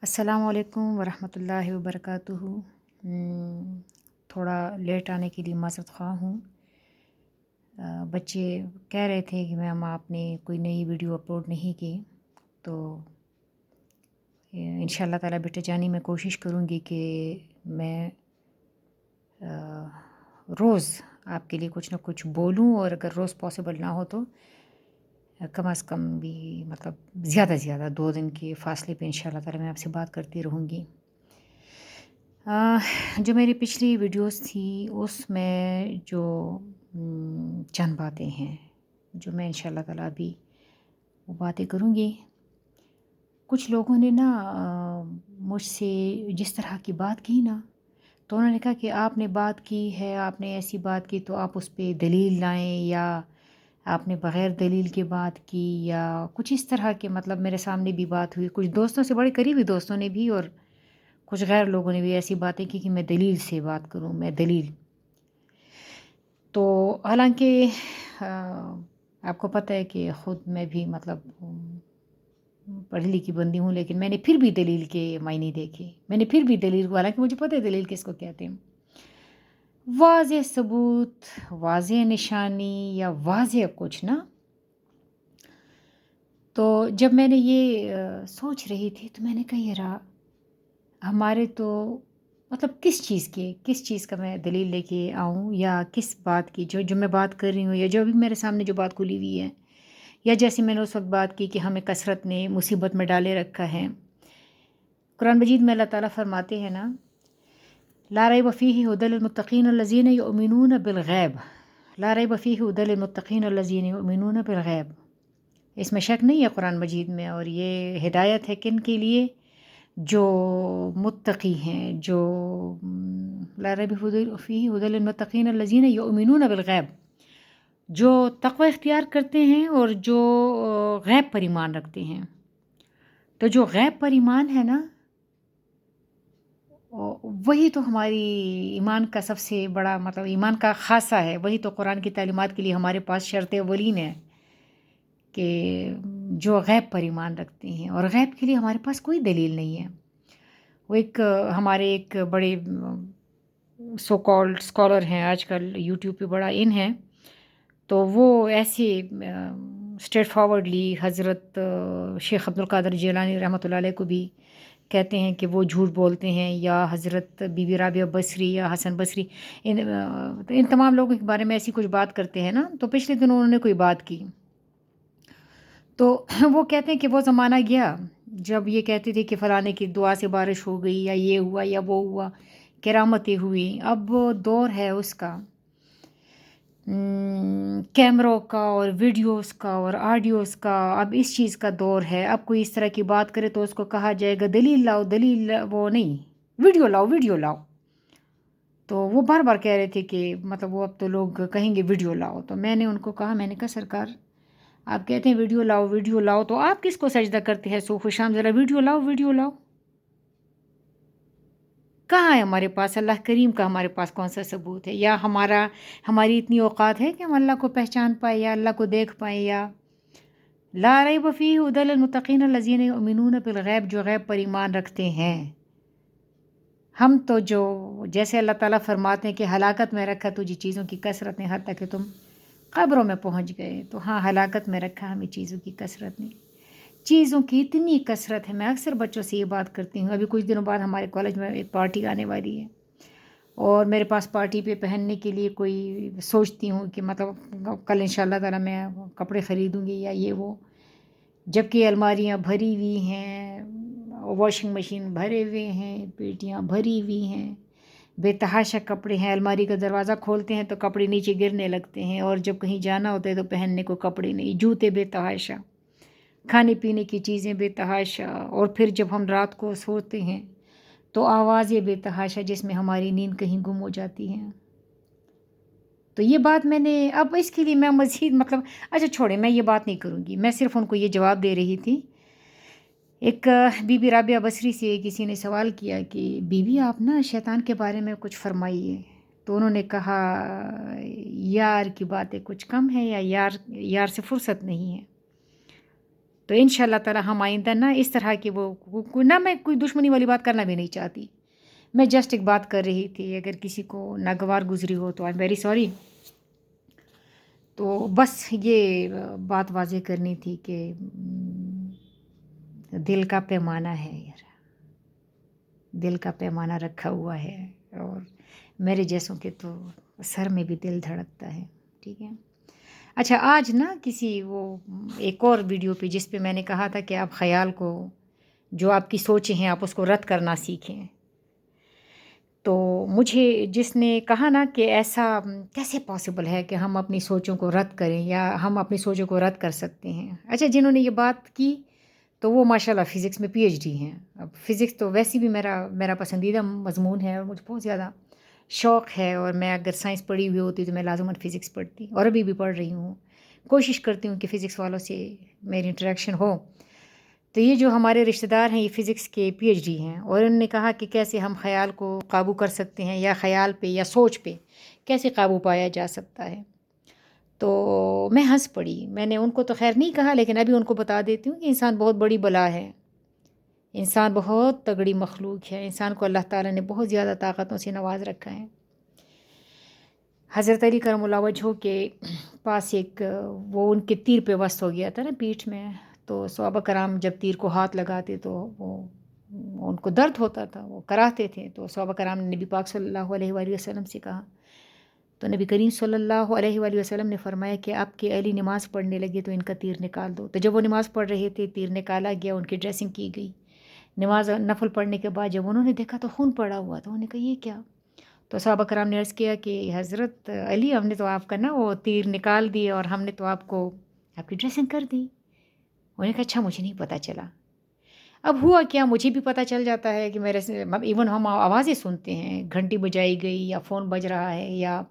السلام علیکم ورحمۃ اللہ وبرکاتہ۔ تھوڑا لیٹ آنے کے لیے معذرت خواہ ہوں۔ بچے کہہ رہے تھے کہ میم آپ نے کوئی نئی ویڈیو اپلوڈ نہیں کی، تو انشاء اللہ تعالیٰ بیٹے جانی میں کوشش کروں گی کہ میں روز آپ کے لیے کچھ نہ کچھ بولوں، اور اگر روز پاسبل نہ ہو تو کم از کم بھی مطلب زیادہ سے زیادہ 2 دن کے فاصلے پہ انشاء اللہ تعالیٰ میں آپ سے بات کرتی رہوں گی۔ جو میری پچھلی ویڈیوز تھی اس میں جو چند باتیں ہیں جو میں انشاء اللہ تعالیٰ ابھی وہ باتیں کروں گی۔ کچھ لوگوں نے نا مجھ سے جس طرح کی بات کی نا، تو انہوں نے کہا کہ آپ نے بات کی ہے، آپ نے ایسی بات کی تو آپ اس پہ دلیل لائیں، یا آپ نے بغیر دلیل کے بات کی، یا کچھ اس طرح کے مطلب میرے سامنے بھی بات ہوئی، کچھ دوستوں سے، بڑے قریبی دوستوں نے بھی، اور کچھ غیر لوگوں نے بھی ایسی باتیں کی کہ میں دلیل سے بات کروں، میں دلیل۔ تو حالانکہ آپ کو پتہ ہے کہ خود میں بھی مطلب پڑھی لکھی بندی ہوں، لیکن میں نے پھر بھی دلیل کے معنی دیکھے، میں نے پھر بھی دلیل کو، حالانکہ مجھے پتہ ہے دلیل کس کو کہتے ہیں، واضح ثبوت، واضح نشانی یا واضح کچھ نا۔ تو جب میں نے یہ سوچ رہی تھی تو میں نے کہا یار ہمارے تو مطلب کس چیز کا میں دلیل لے کے آؤں، یا کس بات کی جو میں بات کر رہی ہوں، یا جو بھی میرے سامنے جو بات کھلی ہوئی ہے، یا جیسے میں نے اس وقت بات کی کہ ہمیں کثرت نے مصیبت میں ڈالے رکھا ہے۔ قرآن مجید میں اللہ تعالیٰ فرماتے ہیں نا، لا ریب فیہ ھدی للمتقین الذین یؤمنون بالغیب، لا ریب فیہ ھدی للمتقین الذین یؤمنون بالغیب۔ اس میں شک نہیں ہے قرآن مجید میں، اور یہ ہدایت ہے کن کے لیے؟ جو متقی ہیں، جو لا ریب فیہ ھدی للمتقین الذین یؤمنون بالغیب، جو تقوی اختیار کرتے ہیں اور جو غیب پر ایمان رکھتے ہیں۔ تو جو غیب پر ایمان ہے نا، وہی تو ہماری ایمان کا سب سے بڑا مطلب ایمان کا خاصہ ہے، وہی تو قرآن کی تعلیمات کے لیے ہمارے پاس شرط اولین ہے کہ جو غیب پر ایمان رکھتے ہیں، اور غیب کے لیے ہمارے پاس کوئی دلیل نہیں ہے۔ وہ ہمارے ایک بڑے سو کالڈ اسکالر ہیں، آج کل یوٹیوب پہ بڑا ان ہے، تو وہ ایسے اسٹریٹ فارورڈلی حضرت شیخ عبد القادر جیلانی رحمۃ اللہ علیہ کو بھی کہتے ہیں کہ وہ جھوٹ بولتے ہیں، یا حضرت بی بی رابعہ بصری یا حسن بصری، ان تمام لوگوں کے بارے میں ایسی کچھ بات کرتے ہیں نا۔ تو پچھلے دنوں انہوں نے کوئی بات کی، تو وہ کہتے ہیں کہ وہ زمانہ گیا جب یہ کہتے تھے کہ فلانے کی دعا سے بارش ہو گئی، یا یہ ہوا یا وہ ہوا، کرامتیں ہوئی۔ اب دور ہے اس کا کیمروں کا اور ویڈیوز کا اور آڈیوز کا، اب اس چیز کا دور ہے۔ اب کوئی اس طرح کی بات کرے تو اس کو کہا جائے گا دلیل لاؤ، دلیل وہ نہیں، ویڈیو لاؤ، ویڈیو لاؤ۔ تو وہ بار بار کہہ رہے تھے کہ مطلب وہ اب تو لوگ کہیں گے ویڈیو لاؤ۔ تو میں نے ان کو کہا، میں نے کہا سرکار آپ کہتے ہیں ویڈیو لاؤ، ویڈیو لاؤ، تو آپ کس کو سجدہ کرتے ہیں صبح و شام؟ ذرا ویڈیو لاؤ، ویڈیو لاؤ۔ کہاں ہے ہمارے پاس اللہ کریم کا، ہمارے پاس کون سا ثبوت ہے؟ یا ہماری اتنی اوقات ہے کہ ہم اللہ کو پہچان پائیں، یا اللہ کو دیکھ پائیں؟ یا لا ریب فیہ ھدی للمتقین الذین یؤمنون بالغیب، جو غیب پر ایمان رکھتے ہیں۔ ہم تو جو جیسے اللہ تعالیٰ فرماتے ہیں کہ ہلاکت میں رکھا تجھے چیزوں کی کثرت نے حتیٰ کہ تم قبروں میں پہنچ گئے، تو ہاں ہلاکت میں رکھا ہمیں چیزوں کی کثرت نے، چیزوں کی اتنی کثرت ہے۔ میں اکثر بچوں سے یہ بات کرتی ہوں، ابھی کچھ دنوں بعد ہمارے کالج میں ایک پارٹی آنے والی ہے، اور میرے پاس پارٹی پہ پہننے کے لیے کوئی سوچتی ہوں کہ مطلب کل انشاء اللہ تعالیٰ میں کپڑے خریدوں گی یا یہ وہ، جبکہ الماریاں بھری ہوئی ہیں، واشنگ مشین بھرے ہوئے ہیں، پیٹیاں بھری ہوئی ہیں، بے تحاشا کپڑے ہیں۔ الماری کا دروازہ کھولتے ہیں تو کپڑے نیچے گرنے لگتے ہیں، اور جب کہیں جانا ہوتا ہے تو پہننے کو کپڑے نہیں، جوتے بے تحاشا، کھانے پینے کی چیزیں بے تحاشا، اور پھر جب ہم رات کو سوتے ہیں تو آوازیں بے تحاشا جس میں ہماری نیند کہیں گم ہو جاتی ہیں۔ تو یہ بات میں نے اب اس کے لیے میں مزید مطلب اچھا چھوڑیں، میں یہ بات نہیں کروں گی، میں صرف ان کو یہ جواب دے رہی تھی۔ ایک بی بی رابعہ بصری سے کسی نے سوال کیا کہ بی بی آپ نا شیطان کے بارے میں کچھ فرمائیے، تو انہوں نے کہا یار کی باتیں کچھ کم ہے، یا یار سے فرصت نہیں ہے۔ تو انشاءاللہ تعالی ہم آئندہ نا اس طرح کی نہ میں کوئی دشمنی والی بات کرنا بھی نہیں چاہتی، میں جسٹ ایک بات کر رہی تھی، اگر کسی کو ناگوار گزری ہو تو آئی ایم ویری سوری. تو بس یہ بات واضح کرنی تھی کہ دل کا پیمانہ ہے یار، دل کا پیمانہ رکھا ہوا ہے، اور میرے جیسوں کے تو سر میں بھی دل دھڑکتا ہے. ٹھیک ہے. اچھا، آج نا کسی وہ ایک اور ویڈیو پہ جس پہ میں نے کہا تھا کہ آپ خیال کو، جو آپ کی سوچیں ہیں آپ اس کو رد کرنا سیکھیں، تو مجھے جس نے کہا نا کہ ایسا کیسے پاسبل ہے کہ ہم اپنی سوچوں کو رد کریں یا ہم اپنی سوچوں کو رد کر سکتے ہیں. اچھا، جنہوں نے یہ بات کی تو وہ ماشاءاللہ فزکس میں پی ایچ ڈی ہیں. اب فزکس تو ویسے بھی میرا پسندیدہ مضمون ہے اور مجھے بہت زیادہ شوق ہے، اور میں اگر سائنس پڑھی ہوئی ہوتی تو میں لازماً فزکس پڑھتی، اور ابھی بھی پڑھ رہی ہوں. کوشش کرتی ہوں کہ فزکس والوں سے میری انٹریکشن ہو. تو یہ جو ہمارے رشتہ دار ہیں یہ فزکس کے پی ایچ ڈی ہیں، اور انہوں نے کہا کہ کیسے ہم خیال کو قابو کر سکتے ہیں، یا خیال پہ یا سوچ پہ کیسے قابو پایا جا سکتا ہے. تو میں ہنس پڑی. میں نے ان کو تو خیر نہیں کہا، لیکن ابھی ان کو بتا دیتی ہوں کہ انسان بہت بڑی بلا ہے، انسان بہت تگڑی مخلوق ہے، انسان کو اللہ تعالیٰ نے بہت زیادہ طاقتوں سے نواز رکھا ہے. حضرت علی کرم اللہ وجہہ کے پاس ایک وہ ان کے تیر پہ وسط ہو گیا تھا نا پیٹھ میں، تو صحابہ کرام جب تیر کو ہاتھ لگاتے تو وہ ان کو درد ہوتا تھا، وہ کراہتے تھے. تو صحابہ کرام نے نبی پاک صلی اللہ علیہ وآلہ وسلم سے کہا، تو نبی کریم صلی اللہ علیہ وآلہ وسلم نے فرمایا کہ آپ کے علی نماز پڑھنے لگے تو ان کا تیر نکال دو. تو جب وہ نماز پڑھ رہے تھے تیر نکالا گیا، ان کی ڈریسنگ کی گئی. نماز نفل پڑھنے کے بعد جب انہوں نے دیکھا تو خون پڑا ہوا تھا، انہوں نے کہا یہ کیا؟ تو صحابہ کرام نے عرض کیا کہ حضرت علی، ہم نے تو آپ کا نا وہ تیر نکال دیے اور ہم نے تو آپ کی ڈریسنگ کر دی. انہوں نے کہا اچھا، مجھے نہیں پتہ چلا. اب ہوا کیا، مجھے بھی پتہ چل جاتا ہے کہ میرے سے ایون ہم آوازیں سنتے ہیں، گھنٹی بجائی گئی یا فون بج رہا ہے، یا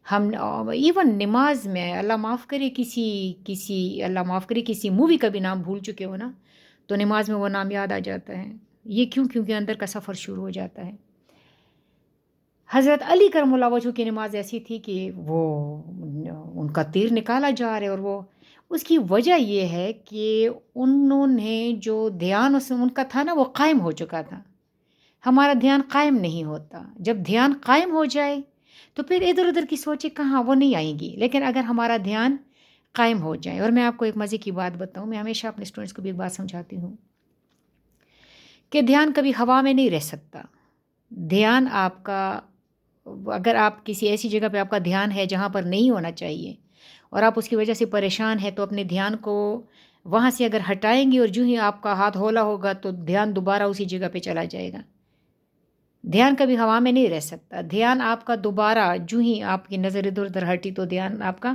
ہم ایون نماز میں اللہ معاف کرے کسی مووی کا بھی نام بھول چکے ہو نا، تو نماز میں وہ نام یاد آ جاتا ہے. یہ کیونکہ اندر کا سفر شروع ہو جاتا ہے. حضرت علی کرم اللہ وجہہ کی نماز ایسی تھی کہ وہ ان کا تیر نکالا جا رہا ہے، اور وہ اس کی وجہ یہ ہے کہ انہوں نے جو دھیان ان کا تھا نا وہ قائم ہو چکا تھا. ہمارا دھیان قائم نہیں ہوتا. جب دھیان قائم ہو جائے تو پھر ادھر ادھر کی سوچیں کہاں، وہ نہیں آئیں گی. لیکن اگر ہمارا دھیان قائم ہو جائے، اور میں آپ کو ایک مزے کی بات بتاؤں، میں ہمیشہ اپنے اسٹوڈنٹس کو بھی ایک بات سمجھاتی ہوں کہ دھیان کبھی ہوا میں نہیں رہ سکتا. دھیان آپ کا، اگر آپ کسی ایسی جگہ پہ آپ کا دھیان ہے جہاں پر نہیں ہونا چاہیے اور آپ اس کی وجہ سے پریشان ہیں، تو اپنے دھیان کو وہاں سے اگر ہٹائیں گے اور جو ہی آپ کا ہاتھ ہولا ہوگا تو دھیان دوبارہ اسی جگہ پہ چلا جائے گا. دھیان کبھی ہوا میں نہیں رہ سکتا. دھیان آپ کا دوبارہ جو ہی آپ کی نظر ادھر ادھر ہٹی تو دھیان آپ کا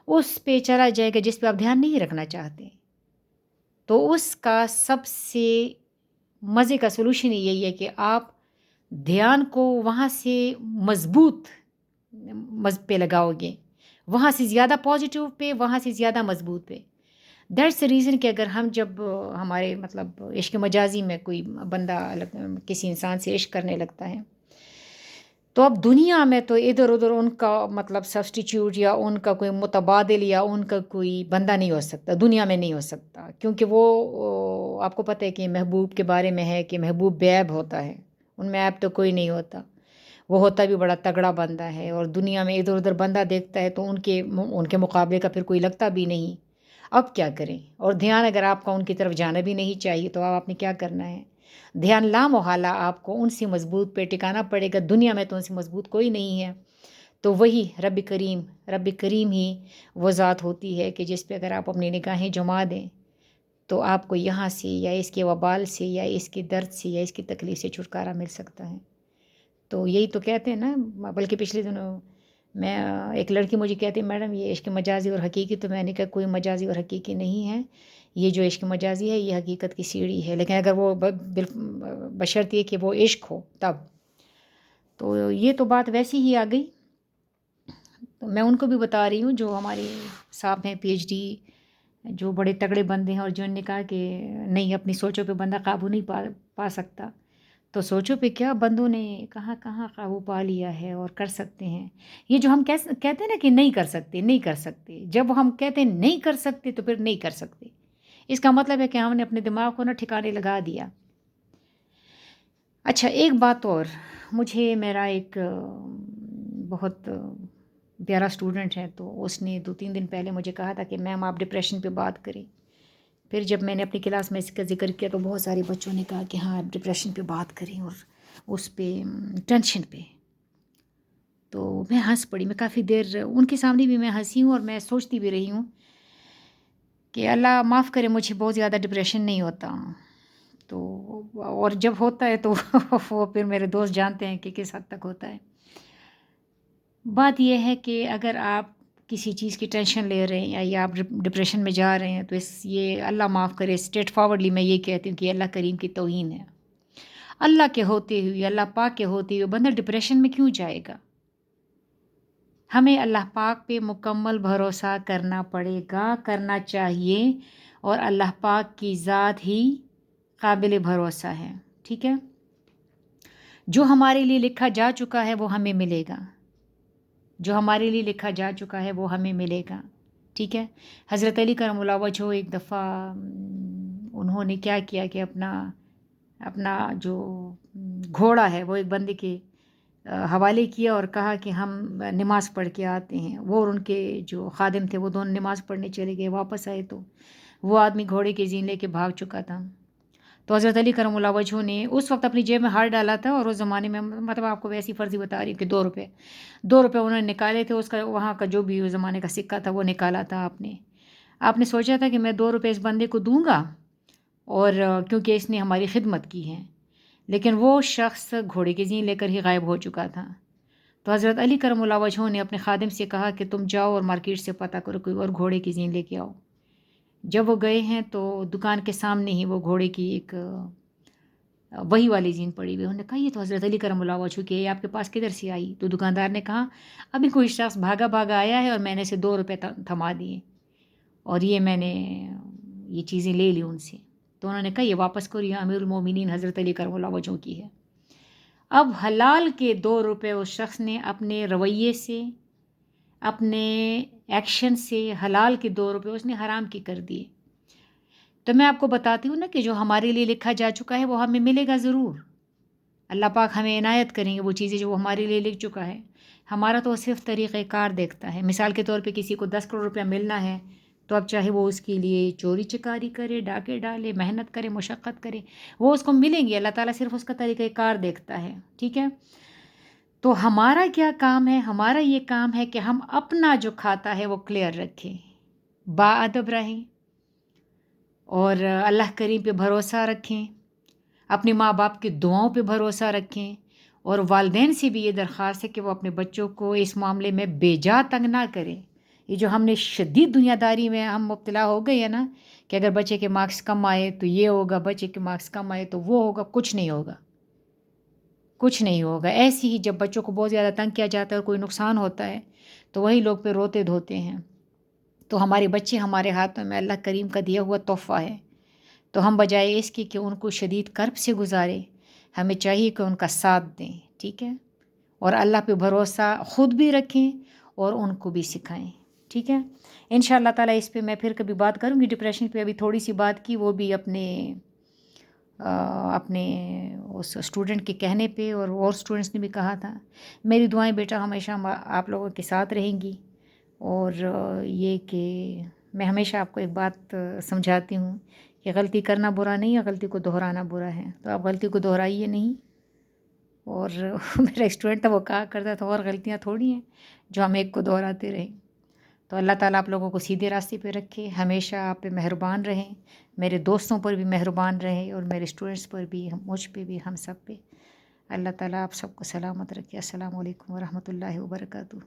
اس پہ چلا جائے گا جس پہ آپ دھیان نہیں رکھنا چاہتے. تو اس کا سب سے مزے کا سلوشن یہی ہے کہ آپ دھیان کو وہاں سے مضبوط پہ لگاؤ گے، وہاں سے زیادہ پازیٹیو پہ، وہاں سے زیادہ مضبوط پہ. دیٹس ریزن کہ اگر ہم جب ہمارے مطلب عشق مجازی میں کوئی بندہ کسی انسان سے عشق کرنے لگتا ہے، تو اب دنیا میں تو ادھر ادھر ان کا مطلب سبسٹیچیوٹ یا ان کا کوئی متبادل یا ان کا کوئی بندہ نہیں ہو سکتا، دنیا میں نہیں ہو سکتا. کیونکہ وہ آپ کو پتہ ہے کہ محبوب کے بارے میں ہے کہ محبوب بے عیب ہوتا ہے، ان میں عیب تو کوئی نہیں ہوتا. وہ ہوتا بھی بڑا تگڑا بندہ ہے، اور دنیا میں ادھر ادھر بندہ دیکھتا ہے تو ان کے مقابلے کا پھر کوئی لگتا بھی نہیں. اب کیا کریں؟ اور دھیان اگر آپ کا ان کی طرف جانا بھی نہیں چاہیے تو آپ نے کیا کرنا ہے؟ دھیان لامحالہ آپ کو ان سے مضبوط پہ ٹکانا پڑے گا. دنیا میں تو ان سے مضبوط کوئی نہیں ہے. تو وہی رب کریم ہی وہ ذات ہوتی ہے کہ جس پہ اگر آپ اپنی نگاہیں جما دیں تو آپ کو یہاں سے یا اس کے وبال سے یا اس کے درد سے یا اس کی تکلیف سے چھٹکارا مل سکتا ہے. تو یہی تو کہتے ہیں نا، بلکہ پچھلے دنوں میں ایک لڑکی مجھے کہتی میڈم یہ عشق مجازی اور حقیقی، تو میں نے کہا کوئی مجازی اور حقیقی نہیں ہے. یہ جو عشق مجازی ہے یہ حقیقت کی سیڑھی ہے، لیکن اگر وہ بشرط یہ کہ وہ عشق ہو تب. تو یہ تو بات ویسی ہی آ گئی. تو میں ان کو بھی بتا رہی ہوں جو ہمارے صاحب ہیں پی ایچ ڈی، جو بڑے تگڑے بندے ہیں اور جنہوں نے کہا کہ نہیں، اپنی سوچوں پہ بندہ قابو نہیں پا سکتا. تو سوچو پہ کیا بندوں نے کہاں کہاں قابو پا لیا ہے اور کر سکتے ہیں. یہ جو ہم کہتے ہیں نا کہ نہیں کر سکتے، جب ہم کہتے ہیں نہیں کر سکتے تو پھر نہیں کر سکتے. اس کا مطلب ہے کہ ہم نے اپنے دماغ کو نا ٹھکانے لگا دیا۔ اچھا ایک بات اور، مجھے میرا ایک بہت پیارا اسٹوڈنٹ ہے، تو اس نے 2-3 دن پہلے مجھے کہا تھا کہ میم آپ ڈپریشن پہ بات کریں۔ پھر جب میں نے اپنی کلاس میں اس کا ذکر کیا تو بہت سارے بچوں نے کہا کہ ہاں آپ ڈپریشن پہ بات کریں اور اس پہ ٹینشن پہ۔ تو میں ہنس پڑی، میں کافی دیر ان کے سامنے بھی میں ہنسی ہوں اور میں سوچتی بھی رہی ہوں کہ اللہ معاف کرے مجھے بہت زیادہ ڈپریشن نہیں ہوتا، تو اور جب ہوتا ہے تو وہ پھر میرے دوست جانتے ہیں کہ کس حد تک ہوتا ہے۔ بات یہ ہے کہ اگر آپ کسی چیز کی ٹینشن لے رہے ہیں یا آپ ڈپریشن میں جا رہے ہیں تو یہ اللہ معاف کرے اسٹریٹ فارورڈلی میں یہ کہتی ہوں کہ اللہ کریم کی توہین ہے۔ اللہ کے ہوتے ہوئے، اللہ پاک کے ہوتے ہوئے بندہ ڈپریشن میں کیوں جائے گا؟ ہمیں اللہ پاک پہ مکمل بھروسہ کرنا پڑے گا، کرنا چاہیے، اور اللہ پاک کی ذات ہی قابل بھروسہ ہے، ٹھیک ہے؟ جو ہمارے لیے لکھا جا چکا ہے وہ ہمیں ملے گا، جو ہمارے لیے لکھا جا چکا ہے وہ ہمیں ملے گا، ٹھیک ہے؟ حضرت علی کرم اللہ وجہہ ایک دفعہ انہوں نے کیا کیا کہ اپنا جو گھوڑا ہے وہ ایک بندے کے حوالے کیا اور کہا کہ ہم نماز پڑھ کے آتے ہیں۔ وہ اور ان کے جو خادم تھے وہ دونوں نماز پڑھنے چلے گئے، واپس آئے تو وہ آدمی گھوڑے کے زین لے کے بھاگ چکا تھا۔ تو حضرت علی کرم اللہ وجہہ نے اس وقت اپنی جیب میں ہاتھ ڈالا تھا، اور اس زمانے میں مطلب آپ کو ویسی فرضی بتا رہی ہوں کہ 2 روپے انہوں نے نکالے تھے، اس کا وہاں کا جو بھی اس زمانے کا سکہ تھا وہ نکالا تھا آپ نے سوچا تھا کہ میں 2 روپے اس بندے کو دوں گا، اور کیونکہ اس نے ہماری خدمت کی ہے، لیکن وہ شخص گھوڑے کی زین لے کر ہی غائب ہو چکا تھا۔ تو حضرت علی کرم اللہ وجہہ نے اپنے خادم سے کہا کہ تم جاؤ اور مارکیٹ سے پتہ کرو کوئی اور گھوڑے کی زین لے کے آؤ۔ جب وہ گئے ہیں تو دکان کے سامنے ہی وہ گھوڑے کی ایک وہی والی زین پڑی ہوئی، انہوں نے کہا یہ تو حضرت علی کرم اللہ وجہہ کی ہے، یہ آپ کے پاس کدھر سے آئی؟ تو دکاندار نے کہا ابھی کوئی شخص بھاگا آیا ہے اور میں نے اسے 2 روپے تھما دیے، اور یہ میں نے یہ چیزیں لے لی ان سے۔ تو انہوں نے کہا یہ واپس کرو، یہ امیر المومنین حضرت علی کرم اللہ وجہہ کی ہے۔ اب حلال کے 2 روپے اس شخص نے اپنے رویے سے، اپنے ایکشن سے، حلال کے 2 روپے اس نے حرام کی کر دیے۔ تو میں آپ کو بتاتی ہوں نا کہ جو ہمارے لیے لکھا جا چکا ہے وہ ہمیں ملے گا ضرور۔ اللہ پاک ہمیں عنایت کریں گے وہ چیزیں جو وہ ہمارے لیے لکھ چکا ہے۔ ہمارا تو صرف طریقہ کار دیکھتا ہے۔ مثال کے طور پہ کسی کو 10 کروڑ روپیہ ملنا ہے تو اب چاہے وہ اس کے لیے چوری چکاری کرے، ڈاکے ڈالے، محنت کرے، مشقت کرے، وہ اس کو ملیں گے۔ اللہ تعالیٰ صرف اس کا طریقہ کار دیکھتا ہے، ٹھیک ہے؟ تو ہمارا کیا کام ہے؟ ہمارا یہ کام ہے کہ ہم اپنا جو کھاتا ہے وہ کلیئر رکھیں، باادب رہیں، اور اللہ کریم پہ بھروسہ رکھیں، اپنے ماں باپ کی دعاؤں پہ بھروسہ رکھیں، اور والدین سے بھی یہ درخواست ہے کہ وہ اپنے بچوں کو اس معاملے میں بے جا تنگ نہ کریں۔ یہ جو ہم نے شدید دنیا داری میں ہم مبتلا ہو گئے ہیں نا کہ اگر بچے کے مارکس کم آئے تو یہ ہوگا، بچے کے مارکس کم آئے تو وہ ہوگا، کچھ نہیں ہوگا، کچھ نہیں ہوگا۔ ایسے ہی جب بچوں کو بہت زیادہ تنگ کیا جاتا ہے اور کوئی نقصان ہوتا ہے تو وہی لوگ پہ روتے دھوتے ہیں۔ تو ہمارے بچے ہمارے ہاتھوں میں اللہ کریم کا دیا ہوا تحفہ ہے، تو ہم بجائے اس کی کہ ان کو شدید کرب سے گزارے، ہمیں چاہیے کہ ان کا ساتھ دیں، ٹھیک ہے؟ اور اللہ پہ بھروسہ خود بھی رکھیں اور ان کو بھی سکھائیں، ٹھیک ہے؟ انشاءاللہ تعالیٰ اس پہ میں پھر کبھی بات کروں گی۔ ڈپریشن پہ ابھی تھوڑی سی بات کی، وہ بھی اپنے اس اسٹوڈنٹ کے کہنے پہ، اور اسٹوڈنٹس نے بھی کہا تھا۔ میری دعائیں بیٹا ہمیشہ آپ لوگوں کے ساتھ رہیں گی، اور یہ کہ میں ہمیشہ آپ کو ایک بات سمجھاتی ہوں کہ غلطی کرنا برا نہیں ہے، غلطی کو دہرانا برا ہے، تو آپ غلطی کو دہرائیے نہیں۔ اور میرا اسٹوڈنٹ تھا وہ کہا کرتا تھا اور غلطیاں تھوڑی ہیں جو ہم ایک کو دہراتے رہیں۔ تو اللہ تعالیٰ آپ لوگوں کو سیدھے راستے پہ رکھے، ہمیشہ آپ پہ مہربان رہیں، میرے دوستوں پر بھی مہربان رہیں، اور میرے اسٹوڈنٹس پر بھی، مجھ پہ بھی، ہم سب پہ۔ اللہ تعالیٰ آپ سب کو سلامت رکھے۔ السلام علیکم ورحمۃ اللہ وبرکاتہ۔